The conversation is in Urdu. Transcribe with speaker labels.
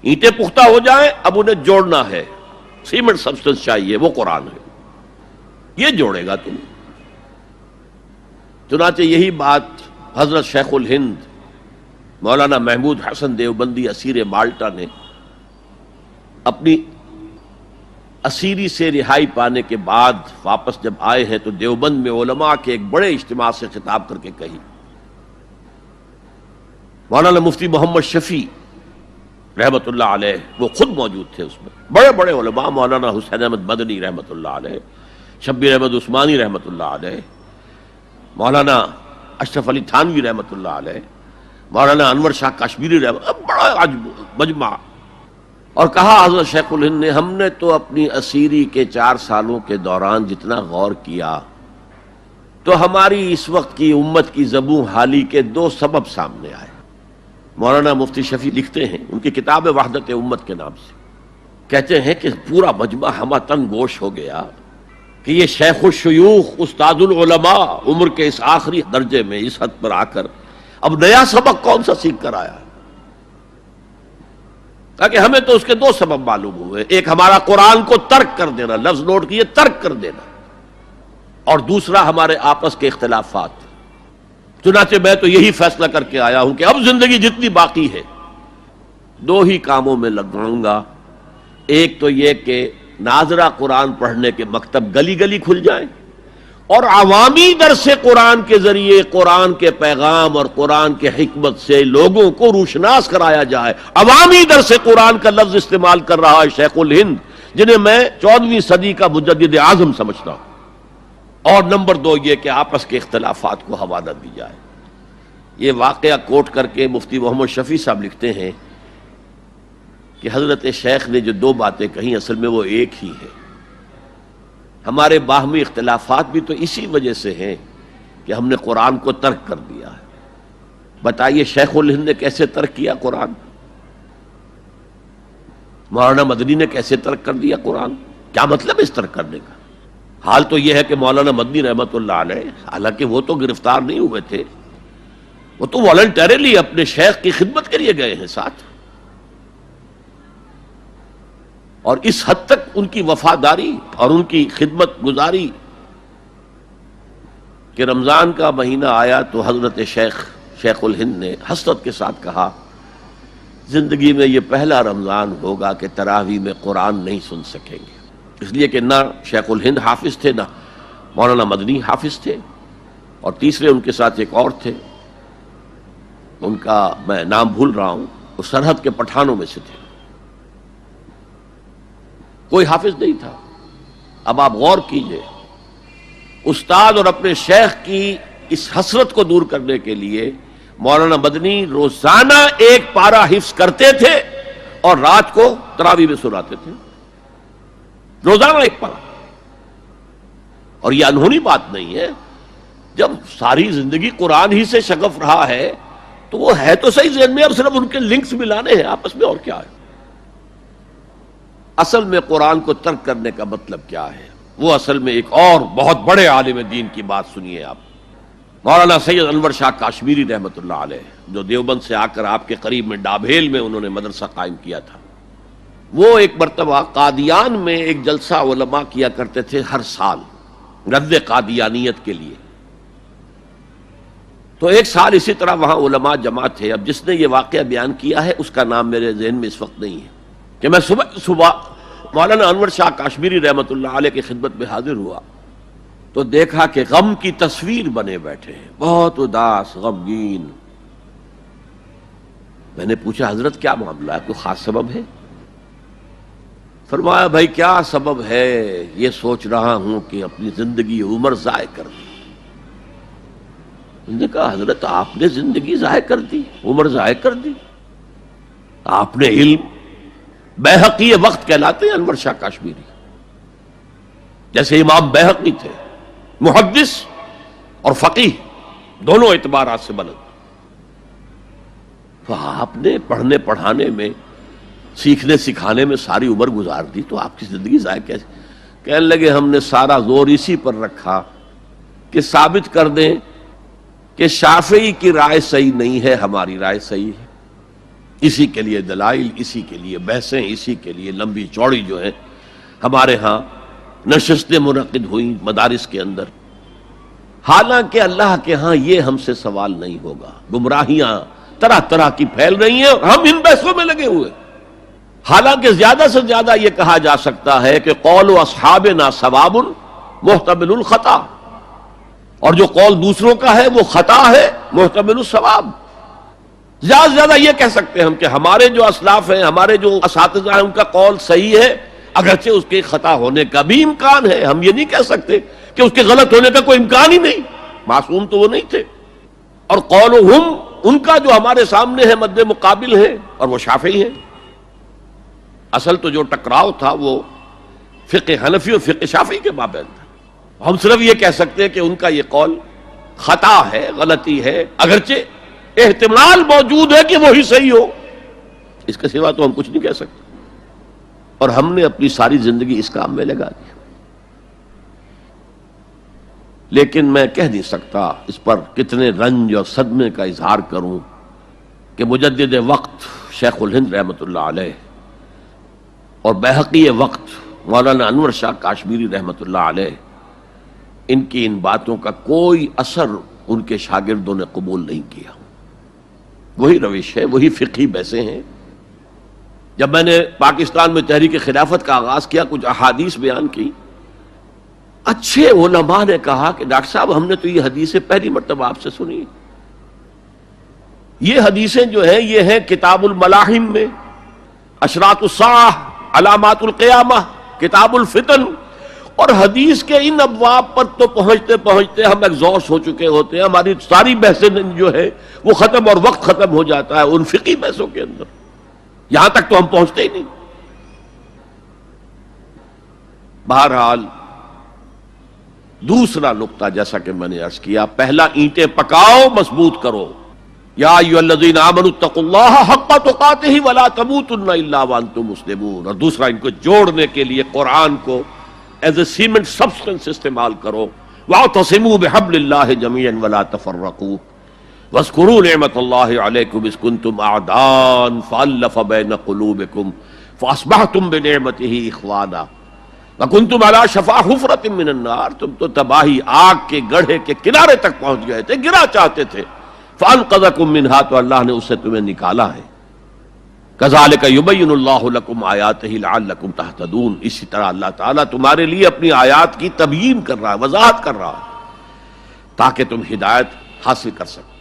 Speaker 1: اینٹیں پختہ ہو جائیں، اب انہیں جوڑنا ہے، سیمنٹ سبسٹنس چاہیے، وہ قرآن ہے، یہ جوڑے گا تم۔ چنانچہ یہی بات حضرت شیخ الہند مولانا محمود حسن دیوبندی اسیر مالٹا نے اپنی اسیری سے رہائی پانے کے بعد واپس جب آئے ہیں تو دیوبند میں علماء کے ایک بڑے اجتماع سے خطاب کر کے کہی۔ مولانا مفتی محمد شفیع رحمت اللہ علیہ وہ خود موجود تھے اس میں، بڑے بڑے علماء، مولانا حسین احمد مدنی رحمت اللہ علیہ، شبیر احمد عثمانی رحمت اللہ علیہ، مولانا اشرف علی تھانوی رحمت اللہ علیہ، مولانا انور شاہ کشمیری رحمت، بڑا مجمع، اور کہا حضرت شیخ الہند نے ہم نے تو اپنی اسیری کے 4 سالوں کے دوران جتنا غور کیا تو ہماری اس وقت کی امت کی زبوں حالی کے 2 سبب سامنے آئے۔ مولانا مفتی شفیع لکھتے ہیں ان کی کتاب وحدت امت کے نام سے، کہتے ہیں کہ پورا مجمع ہمہ تن گوش ہو گیا کہ یہ شیخ الشیوخ استاد العلماء عمر کے اس آخری درجے میں اس حد پر آ کر اب نیا سبق کون سا سیکھ کر آیا؟ تاکہ ہمیں تو اس کے 2 سبب معلوم ہوئے، ایک ہمارا قرآن کو ترک کر دینا، لفظ نوٹ کیے، ترک کر دینا، اور دوسرا ہمارے آپس کے اختلافات۔ چنانچہ میں تو یہی فیصلہ کر کے آیا ہوں کہ اب زندگی جتنی باقی ہے 2 ہی کاموں میں لگاؤں گا، ایک تو یہ کہ ناظرہ قرآن پڑھنے کے مکتب گلی گلی کھل جائیں اور عوامی درس قرآن کے ذریعے قرآن کے پیغام اور قرآن کے حکمت سے لوگوں کو روشناس کرایا جائے۔ عوامی درس قرآن کا لفظ استعمال کر رہا ہے شیخ الہند، جنہیں میں 14ویں صدی کا مجدد اعظم سمجھتا ہوں۔ اور نمبر 2 یہ کہ آپس کے اختلافات کو حوالہ دی جائے۔ یہ واقعہ کوٹ کر کے مفتی محمد شفیع صاحب لکھتے ہیں کہ حضرت شیخ نے جو 2 باتیں کہیں اصل میں وہ ایک ہی ہے۔ ہمارے باہمی اختلافات بھی تو اسی وجہ سے ہیں کہ ہم نے قرآن کو ترک کر دیا ہے۔ بتائیے شیخ الہند نے کیسے ترک کیا قرآن؟ مولانا مدنی نے کیسے ترک کر دیا قرآن؟ کیا مطلب اس ترک کرنے کا؟ حال تو یہ ہے کہ مولانا مدنی رحمت اللہ علیہ، حالانکہ وہ تو گرفتار نہیں ہوئے تھے، وہ تو والنٹریلی اپنے شیخ کی خدمت کے لیے گئے ہیں ساتھ، اور اس حد تک ان کی وفاداری اور ان کی خدمت گزاری کہ رمضان کا مہینہ آیا تو حضرت شیخ الہند نے حسرت کے ساتھ کہا زندگی میں یہ پہلا رمضان ہوگا کہ تراویح میں قرآن نہیں سن سکیں گے، اس لیے کہ نہ شیخ الہند حافظ تھے، نہ مولانا مدنی حافظ تھے، اور تیسرے ان کے ساتھ ایک اور تھے، ان کا میں نام بھول رہا ہوں، وہ سرحد کے پٹھانوں میں سے تھے، کوئی حافظ نہیں تھا۔ اب آپ غور کیجئے، استاد اور اپنے شیخ کی اس حسرت کو دور کرنے کے لیے مولانا مدنی روزانہ 1 پارہ حفظ کرتے تھے اور رات کو تراویح میں سناتے تھے، روزانہ 1 پارہ۔ اور یہ انہونی بات نہیں ہے، جب ساری زندگی قرآن ہی سے شغف رہا ہے تو وہ ہے تو صحیح ذہن میں، اب صرف ان کے لنکس ملانے ہیں آپس میں، اور کیا ہے؟ اصل میں قرآن کو ترک کرنے کا مطلب کیا ہے؟ وہ اصل میں ایک اور بہت بڑے عالم دین کی بات سنیے آپ، مولانا سید انور شاہ کشمیری رحمت اللہ علیہ، جو دیوبند سے آ کر آپ کے قریب میں ڈابھیل میں انہوں نے مدرسہ قائم کیا تھا۔ وہ ایک مرتبہ قادیان میں ایک جلسہ علماء کیا کرتے تھے ہر سال رد قادیانیت کے لیے، تو ایک سال اسی طرح وہاں علماء جمع تھے۔ اب جس نے یہ واقعہ بیان کیا ہے اس کا نام میرے ذہن میں اس وقت نہیں ہے، کہ میں صبح مولانا انور شاہ کشمیری رحمت اللہ علیہ کی خدمت میں حاضر ہوا تو دیکھا کہ غم کی تصویر بنے بیٹھے ہیں، بہت اداس، غمگین۔ میں نے پوچھا حضرت کیا معاملہ ہے، کوئی خاص سبب ہے؟ فرمایا بھائی کیا سبب ہے، یہ سوچ رہا ہوں کہ اپنی زندگی عمر ضائع کر دی۔ میں نے کہا حضرت آپ نے زندگی ضائع کر دی، عمر ضائع کر دی؟ آپ نے علم، بیہقی وقت کہلاتے ہیں انور شاہ کشمیری، جیسے امام بیہقی تھے، محدث اور فقیہ دونوں اعتبارات سے بلند، تو آپ نے پڑھنے پڑھانے میں، سیکھنے سکھانے میں ساری عمر گزار دی، تو آپ کی زندگی ضائع کیسے؟ کہنے لگے ہم نے سارا زور اسی پر رکھا کہ ثابت کر دیں کہ شافعی کی رائے صحیح نہیں ہے، ہماری رائے صحیح ہے۔ اسی کے لیے دلائل، اسی کے لیے بحثیں، اسی کے لیے لمبی چوڑی جو ہیں ہمارے ہاں نشستیں منعقد ہوئیں مدارس کے اندر. حالانکہ اللہ کے ہاں یہ ہم سے سوال نہیں ہوگا. گمراہیاں طرح طرح کی پھیل رہی ہیں اور ہم ان بحثوں میں لگے ہوئے. حالانکہ زیادہ سے زیادہ یہ کہا جا سکتا ہے کہ قول اصحابنا ثواب محتمل الخطا، اور جو قول دوسروں کا ہے وہ خطا ہے محتمل الثواب. زیادہ سے زیادہ یہ کہہ سکتے ہیں ہم کہ ہمارے جو اسلاف ہیں، ہمارے جو اساتذہ ہیں، ان کا قول صحیح ہے، اگرچہ اس کے خطا ہونے کا بھی امکان ہے. ہم یہ نہیں کہہ سکتے کہ اس کے غلط ہونے کا کوئی امکان ہی نہیں، معصوم تو وہ نہیں تھے. اور قولہم، ان کا جو ہمارے سامنے ہے مد مقابل ہے، اور وہ شافعی ہیں. اصل تو جو ٹکراؤ تھا وہ فقہ حنفی اور فقہ شافعی کے مابین تھا. ہم صرف یہ کہہ سکتے ہیں کہ ان کا یہ قول خطا ہے، غلطی ہے، اگرچہ احتمال موجود ہے کہ وہی صحیح ہو. اس کے سوا تو ہم کچھ نہیں کہہ سکتے. اور ہم نے اپنی ساری زندگی اس کام میں لگا دی. لیکن میں کہہ نہیں سکتا اس پر کتنے رنج اور صدمے کا اظہار کروں کہ مجدد وقت شیخ الہند رحمۃ اللہ علیہ اور بحقی وقت مولانا انور شاہ کاشمیری رحمۃ اللہ علیہ، ان کی ان باتوں کا کوئی اثر ان کے شاگردوں نے قبول نہیں کیا. وہی روش ہے، وہی فقہی بحثیں ہیں. جب میں نے پاکستان میں تحریک خلافت کا آغاز کیا، کچھ احادیث بیان کی، اچھے علماء نے کہا کہ ڈاکٹر صاحب ہم نے تو یہ حدیثیں پہلی مرتبہ آپ سے سنی. یہ حدیثیں جو ہیں یہ ہیں کتاب الملاحم میں، اشراط الساعہ، علامات القیامہ، کتاب الفتن. اور حدیث کے ان ابواب پر تو پہنچتے پہنچتے ہم ایگزاسٹ ہو چکے ہوتے ہیں. ہماری ساری بحثیں جو ہے وہ ختم، اور وقت ختم ہو جاتا ہے ان فقہی بحثوں کے اندر. یہاں تک تو ہم پہنچتے ہی نہیں. بہرحال دوسرا نقطہ جیسا کہ میں نے عرض کیا، پہلا اینٹیں پکاؤ، مضبوط کرو. یا ایھا الذین آمنوا اتقوا اللہ حق تقاتہ ولا تموتن الا وانتم مسلمون. اور دوسرا ان کو جوڑنے کے لیے قرآن کو ایز اے سیمنٹ سبسٹنس استعمال کرو. واعتصموا بحبل اللہ جميعا ولا تفرقوا واذکروا نعمت اللہ علیکم اذ کنتم اعداء فالف بین قلوبکم فاصبحتم بنعمتہ اخوانا وکنتم علی شفا حفرۃ من النار. تم تو تباہی آگ کے گڑھے کے کنارے تک پہنچ گئے تھے، گرا چاہتے تھے. فانقذکم منہا، تو اللہ نے اس سے تمہیں نکالا ہے. کذالک یبین اللہ لکم آیاتہ لعلکم تہتدون. اسی طرح اللہ تعالیٰ تمہارے لیے اپنی آیات کی تبیین کر رہا ہے، وضاحت کر رہا ہے، تاکہ تم ہدایت حاصل کر سکو.